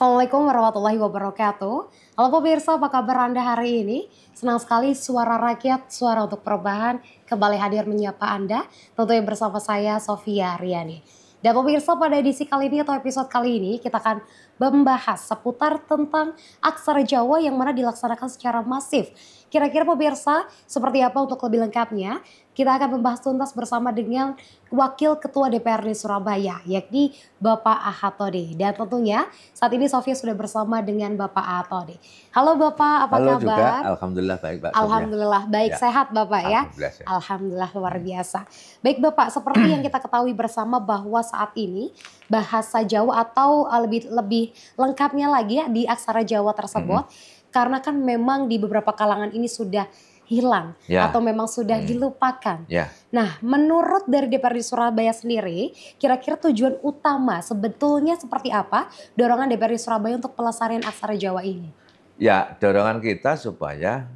Assalamualaikum warahmatullahi wabarakatuh. Halo pemirsa, apa kabar Anda hari ini? Senang sekali Suara Rakyat, Suara untuk Perubahan kembali hadir menyapa Anda. Tentunya bersama saya Sofia Riani. Dan pemirsa, pada edisi kali ini atau episode kali ini kita akan membahas seputar tentang aksara Jawa yang mana dilaksanakan secara masif. Kira-kira pemirsa seperti apa untuk lebih lengkapnya? Kita akan membahas tuntas bersama dengan Wakil Ketua DPRD Surabaya, yakni Bapak Ahatode. Dan tentunya saat ini Sofia sudah bersama dengan Bapak Ahatode. Halo Bapak, apa Halo kabar? juga, alhamdulillah baik Pak. Alhamdulillah baik, Ya. sehat Bapak ya? Alhamdulillah sehat. Alhamdulillah luar biasa. Baik Bapak, seperti yang kita ketahui bersama bahwa saat ini bahasa Jawa atau lebih lengkapnya lagi ya di aksara Jawa tersebut, karena kan memang di beberapa kalangan ini sudah hilang Ya. atau memang sudah dilupakan. Ya, Nah, menurut dari DPRD Surabaya sendiri, kira-kira tujuan utama sebetulnya seperti apa dorongan DPRD Surabaya untuk pelestarian aksara Jawa ini? ya dorongan kita supaya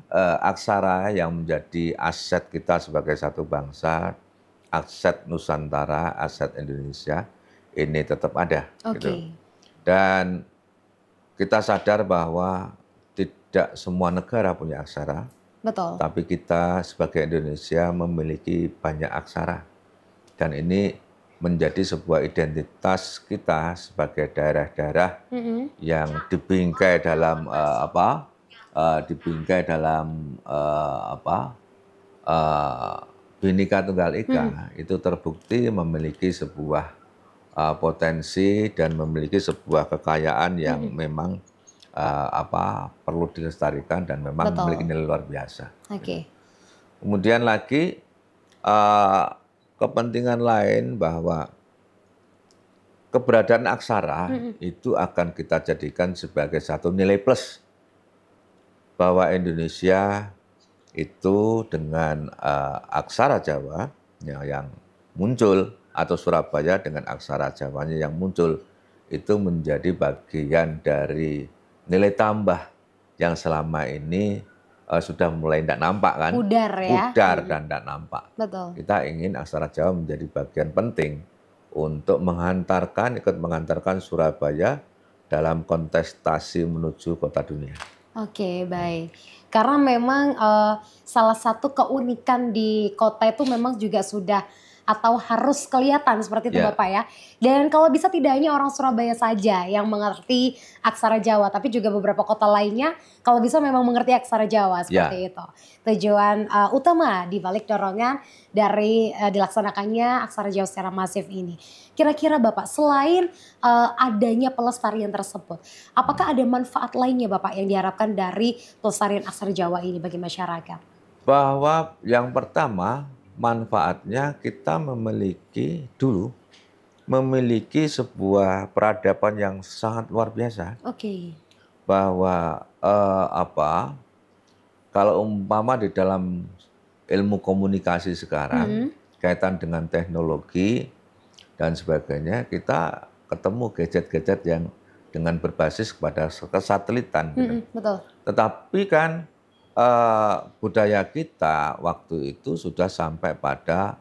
aksara yang menjadi aset kita sebagai satu bangsa, aset Nusantara, aset Indonesia ini tetap ada. Oke. Gitu. Dan kita sadar bahwa tidak semua negara punya aksara. Betul. Tapi kita sebagai Indonesia memiliki banyak aksara. Dan ini menjadi sebuah identitas kita sebagai daerah-daerah yang dibingkai dalam Bhinneka Tunggal Ika. Itu terbukti memiliki sebuah potensi dan memiliki sebuah kekayaan yang memang perlu dilestarikan dan memang Betul. memiliki nilai luar biasa. Oke. Kemudian lagi kepentingan lain bahwa keberadaan aksara itu akan kita jadikan sebagai satu nilai plus bahwa Indonesia itu dengan aksara Jawa yang muncul atau Surabaya dengan aksara Jawanya yang muncul itu menjadi bagian dari nilai tambah yang selama ini sudah mulai tidak nampak kan? Pudar ya? Pudar dan tidak nampak. Betul. Kita ingin aksara Jawa menjadi bagian penting untuk ikut mengantarkan Surabaya dalam kontestasi menuju kota dunia. Oke, baik. Karena memang salah satu keunikan di kota itu memang juga sudah atau harus kelihatan seperti itu Bapak ya. Dan kalau bisa tidak hanya orang Surabaya saja yang mengerti aksara Jawa, tapi juga beberapa kota lainnya kalau bisa memang mengerti aksara Jawa seperti itu. Tujuan utama di balik dorongan dari dilaksanakannya aksara Jawa secara masif ini. Kira-kira Bapak selain adanya pelestarian tersebut, apakah ada manfaat lainnya Bapak yang diharapkan dari pelestarian aksara Jawa ini bagi masyarakat? Bahwa yang pertama manfaatnya kita memiliki sebuah peradaban yang sangat luar biasa. Oke. Bahwa kalau umpama di dalam ilmu komunikasi sekarang kaitan dengan teknologi dan sebagainya, kita ketemu gadget-gadget yang dengan berbasis kepada kesatelitan. Gitu. Betul. Tetapi kan budaya kita waktu itu sudah sampai pada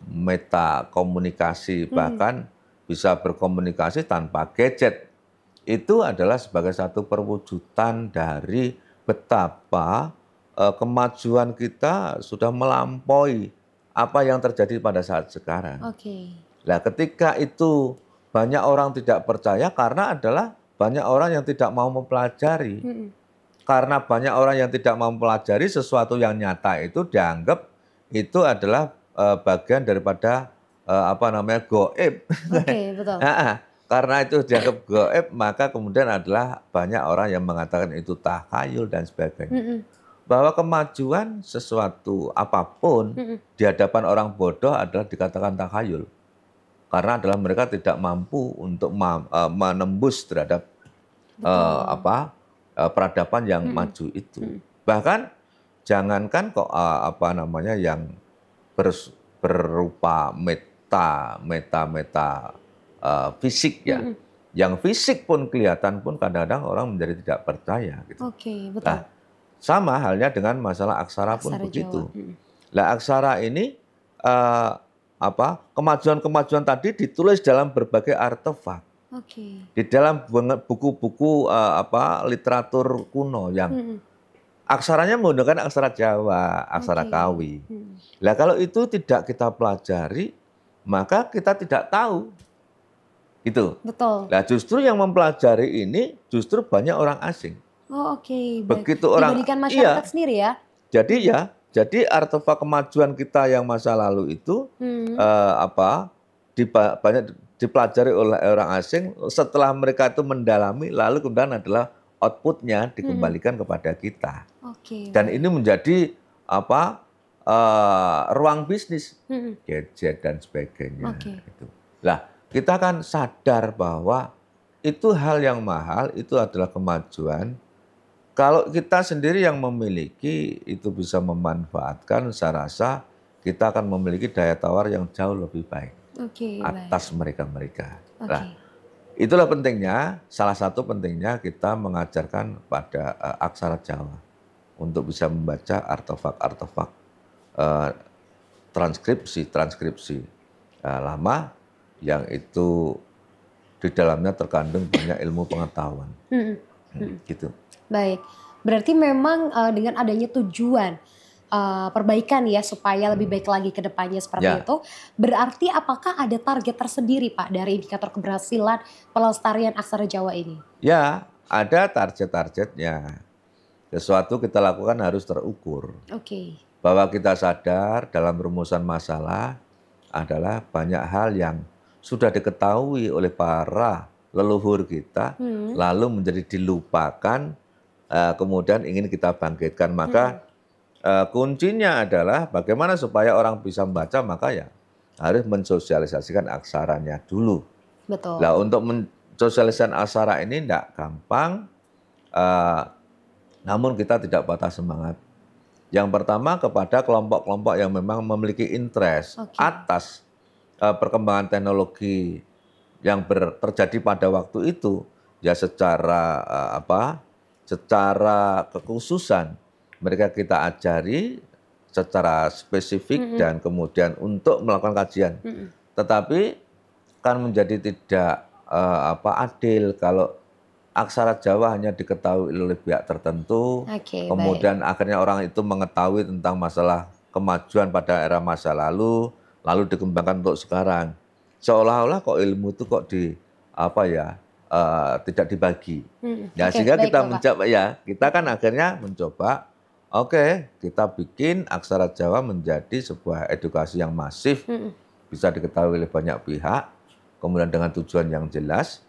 meta komunikasi, bahkan bisa berkomunikasi tanpa gadget. Itu adalah sebagai satu perwujudan dari betapa kemajuan kita sudah melampaui apa yang terjadi pada saat sekarang. Oke. Nah, ketika itu banyak orang tidak percaya karena adalah banyak orang yang tidak mau mempelajari. Karena banyak orang yang tidak mau mempelajari sesuatu yang nyata itu dianggap itu adalah bagian daripada gaib. Oke, betul. Karena itu dianggap gaib, maka kemudian adalah banyak orang yang mengatakan itu takhayul dan sebagainya. Bahwa kemajuan sesuatu apapun di hadapan orang bodoh adalah dikatakan takhayul. Karena adalah mereka tidak mampu untuk menembus terhadap peradaban yang maju itu. Bahkan jangankan kok yang berupa meta fisik ya. Yang fisik pun kelihatan pun kadang-kadang orang menjadi tidak percaya gitu. Oke, betul. Nah, sama halnya dengan masalah aksara pun begitu. Nah, aksara ini kemajuan-kemajuan tadi ditulis dalam berbagai artefak. Oke. Di dalam buku-buku literatur kuno yang aksaranya menggunakan aksara Jawa, aksara Oke. Kawi. Nah, kalau itu tidak kita pelajari, maka kita tidak tahu. Gitu. Betul. Nah, justru yang mempelajari ini justru banyak orang asing. Oh, oke, baik. Begitu orang Dibandingkan masyarakat sendiri ya? Jadi artefak kemajuan kita yang masa lalu itu banyak dipelajari oleh orang asing. Setelah mereka itu mendalami, lalu kemudian adalah outputnya dikembalikan kepada kita. Oke. Dan ini menjadi ruang bisnis, gadget dan sebagainya. Oke. Lah, kita kan sadar bahwa itu hal yang mahal, itu adalah kemajuan. Kalau kita sendiri yang memiliki, itu bisa memanfaatkan, saya rasa kita akan memiliki daya tawar yang jauh lebih baik atas mereka-mereka. Nah, itulah pentingnya, salah satu pentingnya kita mengajarkan pada aksara Jawa untuk bisa membaca artefak-artefak transkripsi lama yang itu di dalamnya terkandung banyak ilmu pengetahuan. Gitu. Baik, berarti memang dengan adanya tujuan perbaikan ya supaya lebih baik lagi ke depannya seperti itu. Berarti apakah ada target tersendiri Pak dari indikator keberhasilan pelestarian aksara Jawa ini? Ya, ada target-targetnya. Sesuatu kita lakukan harus terukur. Bahwa kita sadar dalam rumusan masalah adalah banyak hal yang sudah diketahui oleh para leluhur kita, lalu menjadi dilupakan, kemudian ingin kita bangkitkan. Maka kuncinya adalah bagaimana supaya orang bisa membaca, maka ya harus mensosialisasikan aksaranya dulu. Betul. Nah, untuk mensosialisasikan aksara ini tidak gampang, namun kita tidak patah semangat. Yang pertama kepada kelompok-kelompok yang memang memiliki interest atas perkembangan teknologi yang terjadi pada waktu itu, ya secara secara kekhususan mereka kita ajari secara spesifik dan kemudian untuk melakukan kajian. Tetapi kan menjadi tidak adil kalau aksara Jawa hanya diketahui oleh pihak tertentu, kemudian akhirnya orang itu mengetahui tentang masalah kemajuan pada era masa lalu dikembangkan untuk sekarang. Seolah-olah kok ilmu itu kok tidak dibagi. Sehingga kita mencoba kita kan akhirnya mencoba, kita bikin aksara Jawa menjadi sebuah edukasi yang masif, bisa diketahui oleh banyak pihak, kemudian dengan tujuan yang jelas,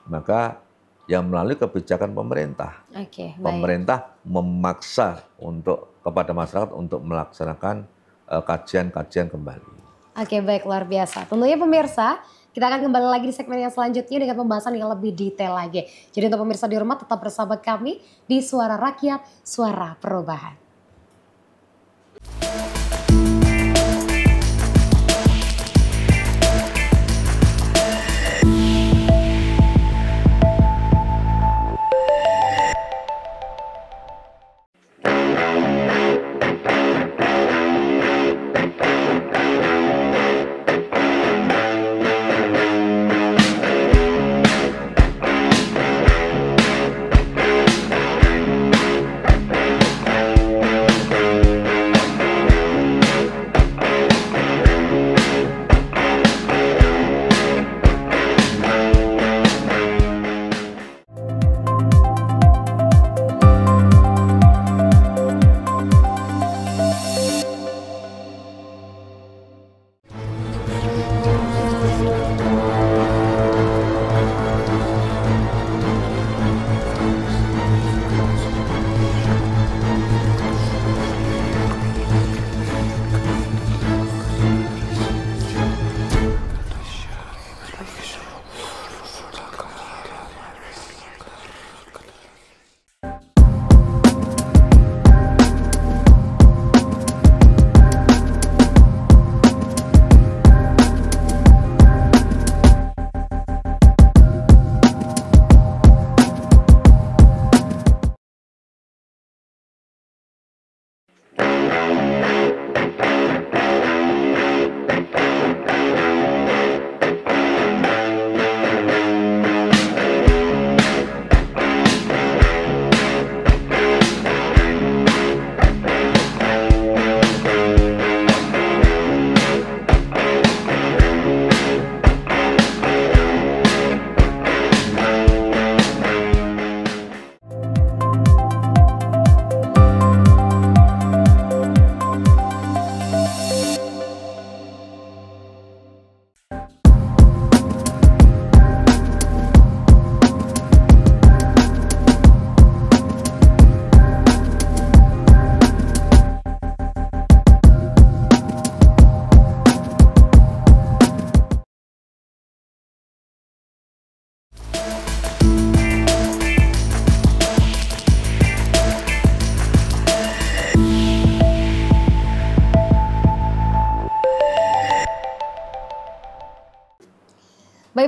maka yang melalui kebijakan pemerintah. Pemerintah memaksa kepada masyarakat untuk melaksanakan kajian-kajian kembali. Baik, luar biasa. Tentunya pemirsa, kita akan kembali lagi di segmen yang selanjutnya dengan pembahasan yang lebih detail lagi. Jadi untuk pemirsa di rumah tetap bersama kami di Suara Rakyat, Suara Perubahan.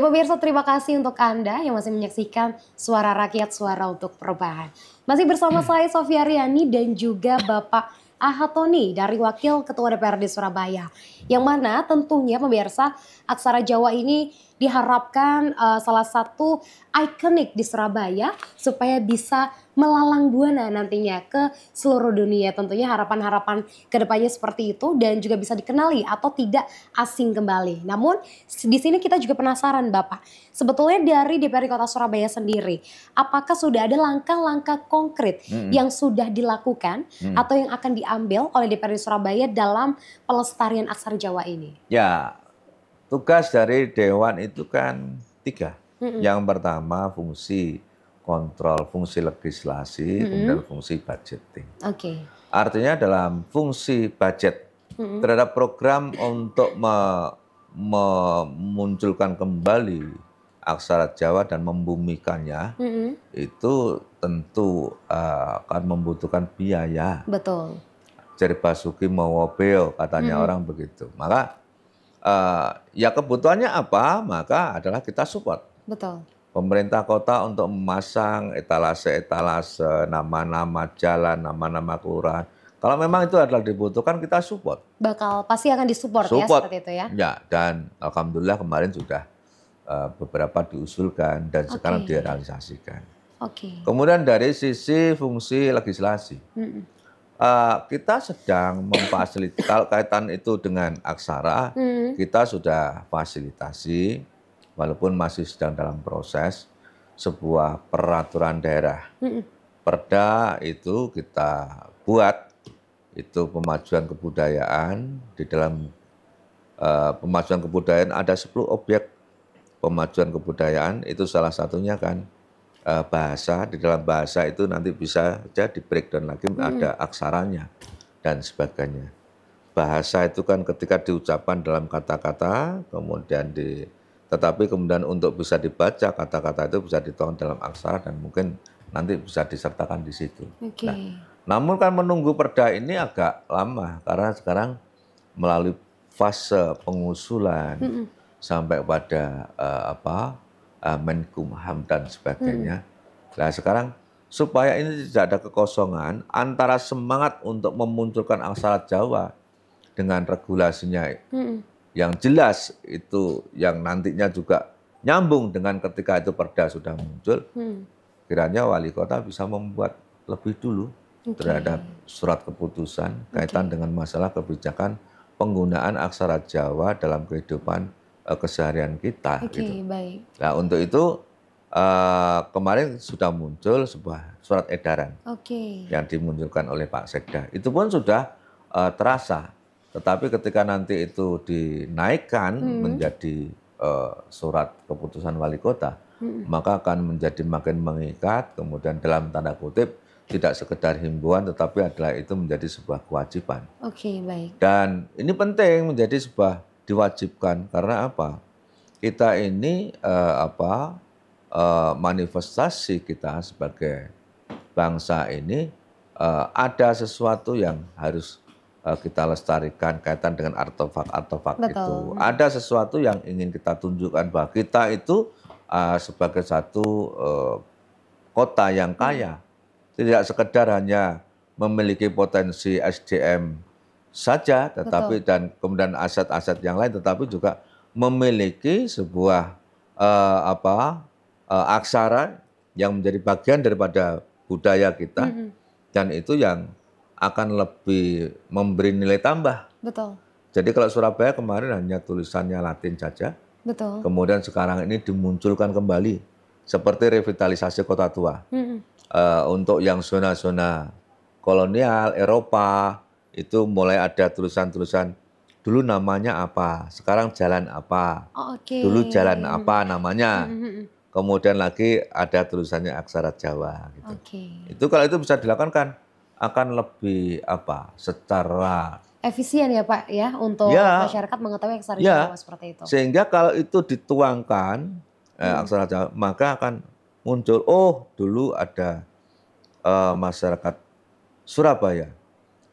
Baik pemirsa, terima kasih untuk Anda yang masih menyaksikan Suara Rakyat, Suara untuk Perubahan. Masih bersama saya Sofia Riani dan juga Bapak Ahad Thoni dari Wakil Ketua DPRD Surabaya. Yang mana tentunya pemirsa, aksara Jawa ini diharapkan salah satu ikonik di Surabaya supaya bisa melalang buana nantinya ke seluruh dunia. Tentunya harapan-harapan kedepannya seperti itu dan juga bisa dikenali atau tidak asing kembali. Namun di sini kita juga penasaran Bapak, sebetulnya dari DPRD Kota Surabaya sendiri, apakah sudah ada langkah-langkah konkret yang sudah dilakukan atau yang akan diambil oleh DPRD Surabaya dalam pelestarian aksara Jawa ini? Ya, tugas dari Dewan itu kan 3. Yang pertama fungsi kontrol, fungsi legislasi, kemudian fungsi budgeting. Oke. Artinya dalam fungsi budget terhadap program untuk memunculkan kembali aksara Jawa dan membumikannya, itu tentu akan membutuhkan biaya. Betul. Jadi Basuki Mowobil katanya orang begitu. Maka ya kebutuhannya apa, maka adalah kita support. Betul. Pemerintah kota untuk memasang etalase-etalase, nama-nama jalan, nama-nama kelurahan. Kalau memang itu adalah dibutuhkan, kita support. Pasti akan disupport ya seperti itu ya? Ya, dan alhamdulillah kemarin sudah beberapa diusulkan dan sekarang direalisasikan. Kemudian dari sisi fungsi legislasi, kita sedang memfasilitasi, kalau kaitan itu dengan aksara, kita sudah fasilitasi, walaupun masih sedang dalam proses, sebuah peraturan daerah. Perda itu kita buat, itu pemajuan kebudayaan. Di dalam pemajuan kebudayaan ada 10 objek pemajuan kebudayaan, itu salah satunya kan bahasa. Di dalam bahasa itu nanti bisa saja di breakdown lagi, ada aksaranya dan sebagainya. Bahasa itu kan ketika diucapkan dalam kata-kata, kemudian tetapi kemudian untuk bisa dibaca kata-kata itu bisa dituang dalam aksara dan mungkin nanti bisa disertakan di situ. Nah, namun kan menunggu perda ini agak lama karena sekarang melalui fase pengusulan sampai pada Menkumham dan sebagainya. Nah sekarang supaya ini tidak ada kekosongan antara semangat untuk memunculkan aksara Jawa dengan regulasinya yang jelas itu yang nantinya juga nyambung dengan ketika itu perda sudah muncul, kiranya wali kota bisa membuat lebih dulu terhadap surat keputusan kaitan dengan masalah kebijakan penggunaan aksara Jawa dalam kehidupan keseharian kita. Gitu. Baik. Nah untuk itu kemarin sudah muncul sebuah surat edaran yang dimunculkan oleh Pak Sekda. Itu pun sudah terasa. Tetapi ketika nanti itu dinaikkan menjadi surat keputusan wali kota, maka akan menjadi makin mengikat, kemudian dalam tanda kutip tidak sekedar himbauan, tetapi adalah itu menjadi sebuah kewajiban. Baik. Dan ini penting menjadi sebuah diwajibkan, karena apa? Kita ini manifestasi kita sebagai bangsa ini ada sesuatu yang harus kita lestarikan kaitan dengan artefak-artefak itu. Ada sesuatu yang ingin kita tunjukkan bahwa kita itu sebagai satu kota yang kaya. Tidak sekedar hanya memiliki potensi SDM saja, tetapi dan kemudian aset-aset yang lain, tetapi juga memiliki sebuah aksara yang menjadi bagian daripada budaya kita, dan itu yang akan lebih memberi nilai tambah. Jadi kalau Surabaya kemarin hanya tulisannya Latin saja, kemudian sekarang ini dimunculkan kembali seperti revitalisasi kota tua. Untuk yang zona-zona kolonial Eropa itu mulai ada tulisan-tulisan dulu namanya apa, sekarang jalan apa, dulu jalan apa namanya, kemudian lagi ada tulisannya aksara Jawa. Gitu. Itu kalau itu bisa dilakukan kan akan lebih secara efisien ya Pak ya untuk masyarakat mengetahui aksara Jawa seperti itu. Sehingga kalau itu dituangkan aksara Jawa, maka akan muncul, oh dulu ada masyarakat Surabaya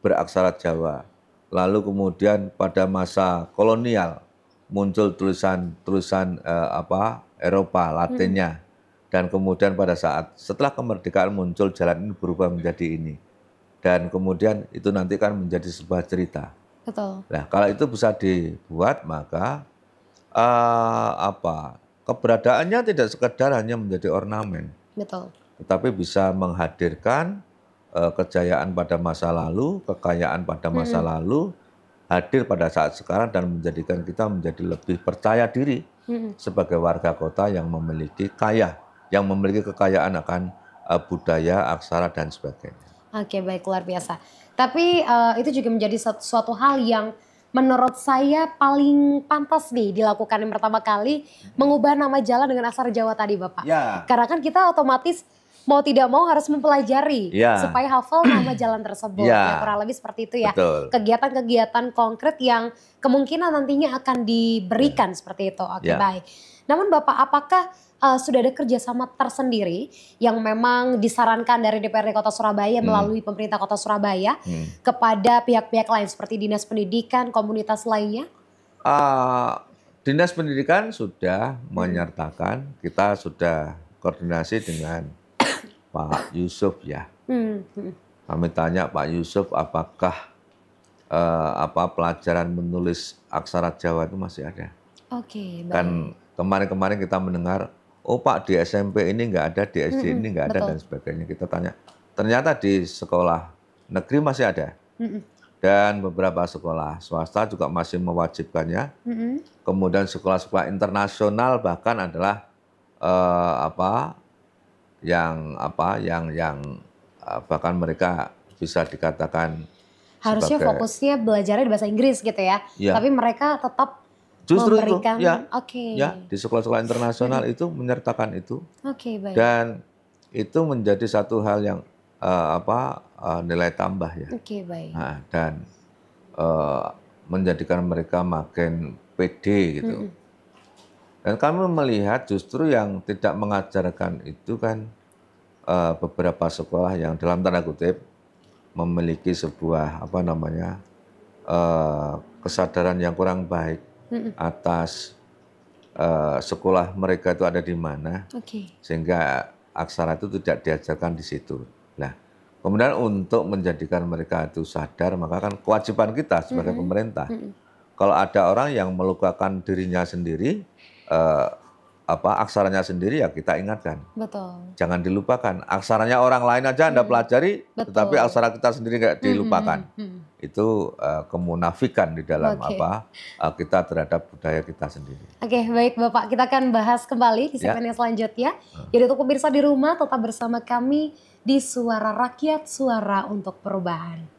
beraksara Jawa. Lalu kemudian pada masa kolonial muncul tulisan Eropa Latinnya, dan kemudian pada saat setelah kemerdekaan muncul jalan ini berubah menjadi ini, dan kemudian itu nanti kan menjadi sebuah cerita. Betul. Nah, kalau itu bisa dibuat, maka keberadaannya tidak sekedar hanya menjadi ornamen, Betul. tetapi bisa menghadirkan kejayaan pada masa lalu, kekayaan pada masa lalu, hadir pada saat sekarang dan menjadikan kita menjadi lebih percaya diri sebagai warga kota yang memiliki kekayaan akan budaya, aksara dan sebagainya. Oke, baik, luar biasa. Tapi itu juga menjadi suatu hal yang menurut saya paling pantas nih dilakukan yang pertama kali, mengubah nama jalan dengan aksara Jawa tadi, Bapak. Ya. Karena kan kita otomatis mau tidak mau harus mempelajari Ya. supaya hafal nama jalan tersebut. Ya. Ya, kurang lebih seperti itu ya. Betul. Kegiatan-kegiatan konkret yang kemungkinan nantinya akan diberikan seperti itu. Oke, Ya. baik. Namun Bapak, apakah sudah ada kerjasama tersendiri yang memang disarankan dari DPRD Kota Surabaya melalui pemerintah Kota Surabaya kepada pihak-pihak lain seperti Dinas Pendidikan, komunitas lainnya? Dinas Pendidikan sudah menyertakan, kita sudah koordinasi dengan Pak Yusuf ya. Kami tanya Pak Yusuf apakah pelajaran menulis aksara Jawa itu masih ada. Oke, baik. Kan kemarin-kemarin kita mendengar, oh Pak di SMP ini nggak ada, di SD ini nggak ada, betul. dan sebagainya. Kita tanya, ternyata di sekolah negeri masih ada. Dan beberapa sekolah swasta juga masih mewajibkannya. Kemudian sekolah-sekolah internasional bahkan adalah yang bahkan mereka bisa dikatakan Harusnya sebagai, fokusnya belajarnya di bahasa Inggris gitu ya. Ya. Tapi mereka tetap justru memberikan, itu, ya, oke. ya di sekolah-sekolah internasional itu menyertakan itu. Oke, baik. Dan itu menjadi satu hal yang nilai tambah ya. Oke, baik. Nah, dan menjadikan mereka makin pede gitu. Dan kami melihat justru yang tidak mengajarkan itu kan beberapa sekolah yang dalam tanda kutip memiliki sebuah kesadaran yang kurang baik atas sekolah mereka itu ada di mana, sehingga aksara itu tidak diajarkan di situ. Nah, kemudian untuk menjadikan mereka itu sadar, maka kan kewajiban kita sebagai pemerintah, kalau ada orang yang melukakan dirinya sendiri, aksaranya sendiri, ya kita ingatkan. Betul. Jangan dilupakan. Aksaranya orang lain aja Anda pelajari, Betul. tetapi aksara kita sendiri nggak dilupakan. Itu kemunafikan di dalam kita terhadap budaya kita sendiri. Oke, baik Bapak. Kita akan bahas kembali di segmen yang selanjutnya. Jadi untuk pemirsa di rumah tetap bersama kami di Suara Rakyat, Suara untuk Perubahan.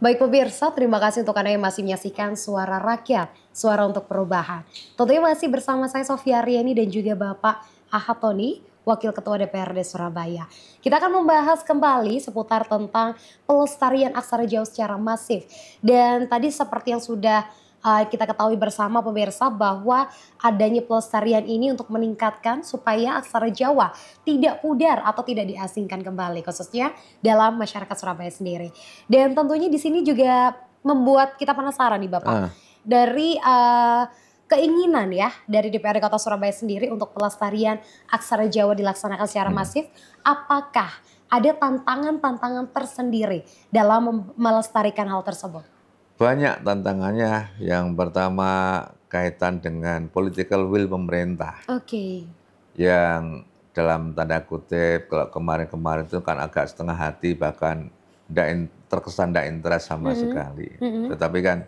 Baik pemirsa, terima kasih untuk Anda yang masih menyaksikan Suara Rakyat, Suara untuk Perubahan. Tentunya masih bersama saya Sofia Riani dan juga Bapak Ahad Thoni, Wakil Ketua DPRD Surabaya. Kita akan membahas kembali seputar tentang pelestarian aksara Jawa secara masif. Dan tadi seperti yang sudah kita ketahui bersama pemirsa bahwa adanya pelestarian ini untuk meningkatkan supaya aksara Jawa tidak pudar atau tidak diasingkan kembali khususnya dalam masyarakat Surabaya sendiri. Dan tentunya di sini juga membuat kita penasaran nih Bapak dari keinginan ya dari DPRD Kota Surabaya sendiri untuk pelestarian aksara Jawa dilaksanakan secara masif. Apakah ada tantangan-tantangan tersendiri dalam melestarikan hal tersebut? Banyak tantangannya. Yang pertama kaitan dengan political will pemerintah. Oke. Yang dalam tanda kutip kalau kemarin-kemarin itu kan agak setengah hati, bahkan terkesan tidak interest sama sekali. Tetapi kan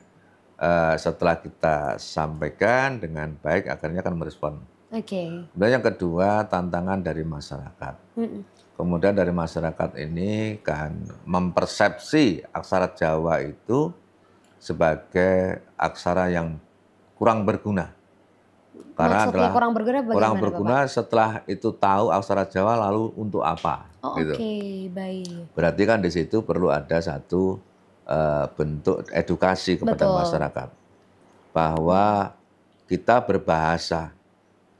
setelah kita sampaikan dengan baik akhirnya kan merespon. Oke. Kemudian yang kedua tantangan dari masyarakat. Kemudian dari masyarakat ini kan mempersepsi aksara Jawa itu sebagai aksara yang kurang berguna. Karena Maksudnya adalah kurang berguna bagaimana, kurang berguna Bapak? setelah itu tahu aksara Jawa lalu untuk apa. Oh, gitu. oke, baik. Berarti kan di situ perlu ada satu bentuk edukasi kepada Betul. masyarakat. Bahwa kita berbahasa.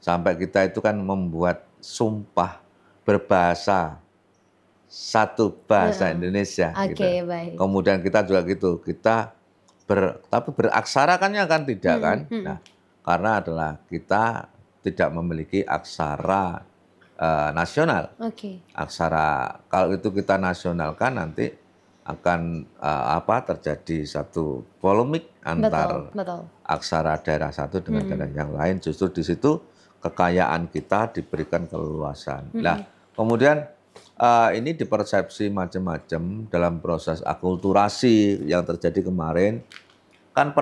Sampai kita itu kan membuat sumpah berbahasa satu bahasa Indonesia. Oke, Gitu. baik. Kemudian kita juga gitu, kita tapi beraksara kan tidak kan? Nah, karena adalah kita tidak memiliki aksara nasional. Oke. Aksara kalau itu kita nasionalkan nanti akan terjadi satu polemik antar Betul. aksara daerah satu dengan daerah yang lain. Justru di situ kekayaan kita diberikan keleluasan. Nah, kemudian ini dipersepsi macam-macam dalam proses akulturasi yang terjadi kemarin. Kan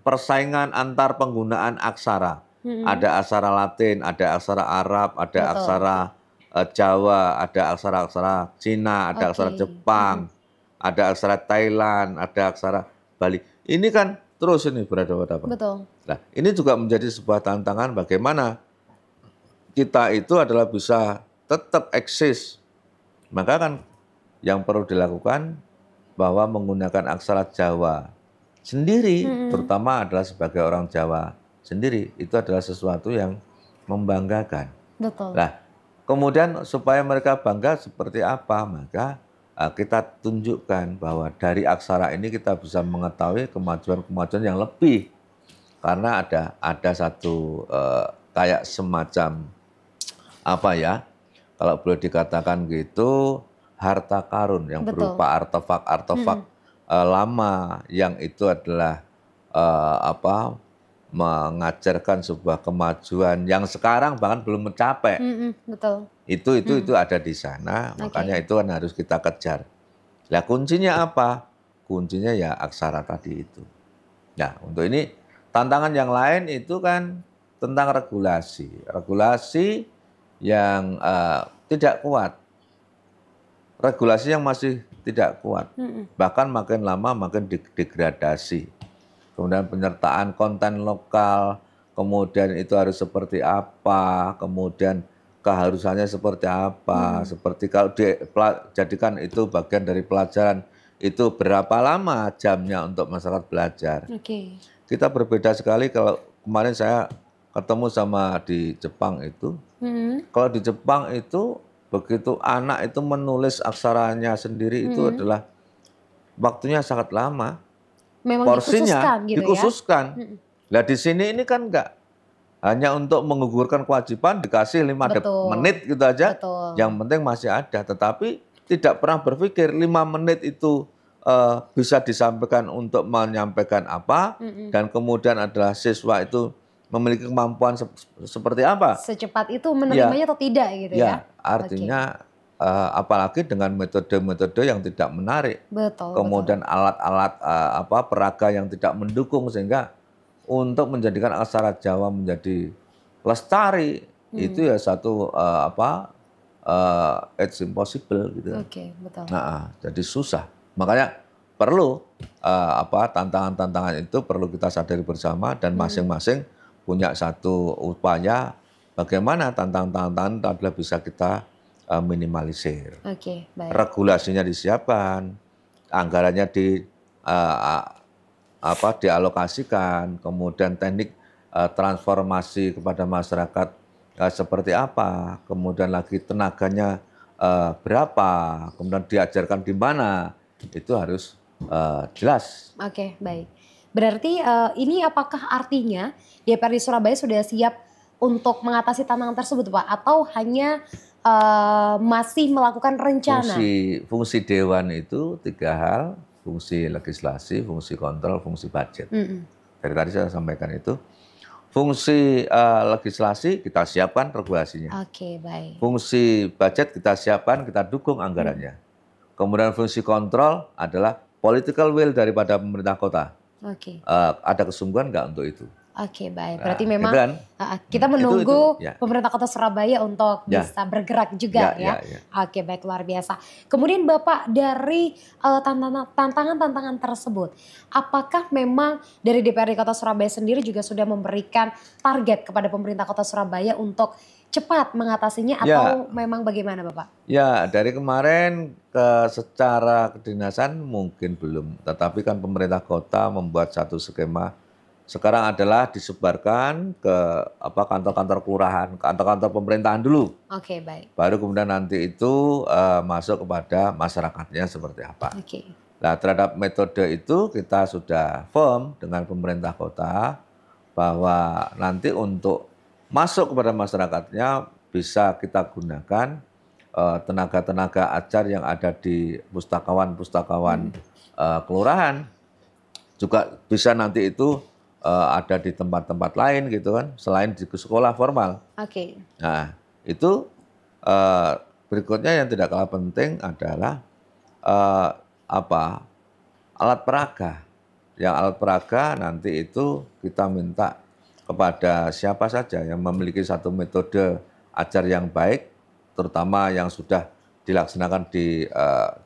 persaingan antar penggunaan aksara. Ada aksara Latin, ada aksara Arab, ada aksara Jawa, ada aksara-aksara Cina, ada aksara Jepang, ada aksara Thailand, ada aksara Bali. Ini kan terus ini berada-ada. Betul. Nah, ini juga menjadi sebuah tantangan bagaimana kita itu adalah bisa tetap eksis. Maka kan yang perlu dilakukan bahwa menggunakan aksara Jawa sendiri, terutama adalah sebagai orang Jawa sendiri, itu adalah sesuatu yang membanggakan. Betul. Nah, kemudian supaya mereka bangga seperti apa, maka kita tunjukkan bahwa dari aksara ini kita bisa mengetahui kemajuan-kemajuan yang lebih. Karena ada satu kayak semacam kalau boleh dikatakan gitu, harta karun yang berupa artefak-artefak lama yang itu adalah mengajarkan sebuah kemajuan yang sekarang bahkan belum mencapai. Betul. Itu ada di sana, makanya itu kan harus kita kejar. Nah, kuncinya apa? Kuncinya ya aksara tadi itu. Nah, untuk ini tantangan yang lain itu kan tentang regulasi. Regulasi yang tidak kuat. Regulasi yang masih tidak kuat. Bahkan makin lama makin degradasi. Kemudian penyertaan konten lokal, kemudian itu harus seperti apa, kemudian keharusannya seperti apa, seperti kalau dijadikan itu bagian dari pelajaran, itu berapa lama jamnya untuk masyarakat belajar. Kita berbeda sekali kalau kemarin saya ketemu sama di Jepang itu. Kalau di Jepang itu begitu anak itu menulis aksaranya sendiri itu adalah waktunya sangat lama. Memang porsinya dikhususkan gitu ya. Nah, di sini ini kan enggak. Hanya untuk menggugurkan kewajiban dikasih 5 menit gitu aja. Yang penting masih ada, tetapi tidak pernah berpikir 5 menit itu bisa disampaikan untuk menyampaikan apa, dan kemudian adalah siswa itu memiliki kemampuan seperti apa. Secepat itu menerimanya atau tidak gitu ya. Artinya apalagi dengan metode-metode yang tidak menarik. Kemudian alat-alat peraga yang tidak mendukung, sehingga untuk menjadikan aksara Jawa menjadi lestari itu ya satu it's impossible gitu. Betul. Nah, jadi susah. Makanya perlu tantangan-tantangan itu perlu kita sadari bersama dan masing-masing punya satu upaya bagaimana tantangan-tantangan itu adalah bisa kita minimalisir. Oke, baik. Regulasinya disiapkan, anggarannya dialokasikan, kemudian teknik transformasi kepada masyarakat seperti apa, kemudian lagi tenaganya berapa, kemudian diajarkan di mana, itu harus jelas. Oke, baik. Berarti ini apakah artinya DPRD Surabaya sudah siap untuk mengatasi tantangan tersebut, Pak? Atau hanya masih melakukan rencana? Fungsi dewan itu 3 hal, fungsi legislasi, fungsi kontrol, fungsi budget. Dari tadi saya sampaikan itu. Fungsi legislasi kita siapkan regulasinya. Oke, baik. Fungsi budget kita siapkan, kita dukung anggarannya. Kemudian fungsi kontrol adalah political will daripada pemerintah kota. Oke. Ada kesungguhan nggak untuk itu? Oke, baik. Nah, Berarti memang gitu kan? kita menunggu ya. pemerintah Kota Surabaya untuk bisa bergerak juga ya. Oke, baik, luar biasa. Kemudian Bapak, dari tantangan-tantangan tersebut, apakah memang dari DPRD Kota Surabaya sendiri juga sudah memberikan target kepada pemerintah Kota Surabaya untuk cepat mengatasinya atau memang bagaimana Bapak? Ya, dari kemarin secara kedinasan mungkin belum, tetapi kan pemerintah kota membuat satu skema. Sekarang adalah disebarkan ke kantor-kantor kelurahan, kantor-kantor pemerintahan dulu. Oke, baik. Baru kemudian nanti itu masuk kepada masyarakatnya seperti apa. Oke. Nah, terhadap metode itu kita sudah firm dengan pemerintah kota bahwa nanti untuk masuk kepada masyarakatnya bisa kita gunakan tenaga-tenaga ajar yang ada di pustakawan-pustakawan kelurahan. Juga bisa nanti itu ada di tempat-tempat lain gitu kan, selain di sekolah formal. Oke. Nah, itu berikutnya yang tidak kalah penting adalah alat peraga. Yang alat peraga nanti itu kita minta kepada siapa saja yang memiliki satu metode ajar yang baik, terutama yang sudah dilaksanakan di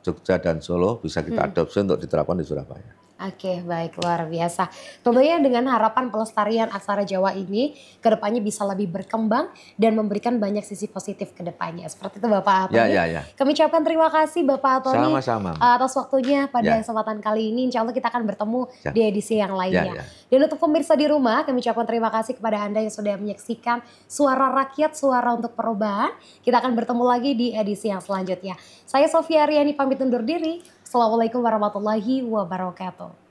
Jogja dan Solo, bisa kita adopsi untuk diterapkan di Surabaya. Oke, baik, luar biasa. Tentunya dengan harapan pelestarian aksara Jawa ini kedepannya bisa lebih berkembang dan memberikan banyak sisi positif ke depannya. Seperti itu Bapak Antoni. Ya. Kami ucapkan terima kasih Bapak Antoni atas waktunya pada kesempatan kali ini. Insya Allah kita akan bertemu di edisi yang lainnya. Dan untuk pemirsa di rumah, kami ucapkan terima kasih kepada Anda yang sudah menyaksikan Suara Rakyat, Suara untuk Perubahan. Kita akan bertemu lagi di edisi yang selanjutnya. Saya Sofia Aryani pamit undur diri. Assalamualaikum warahmatullahi wabarakatuh.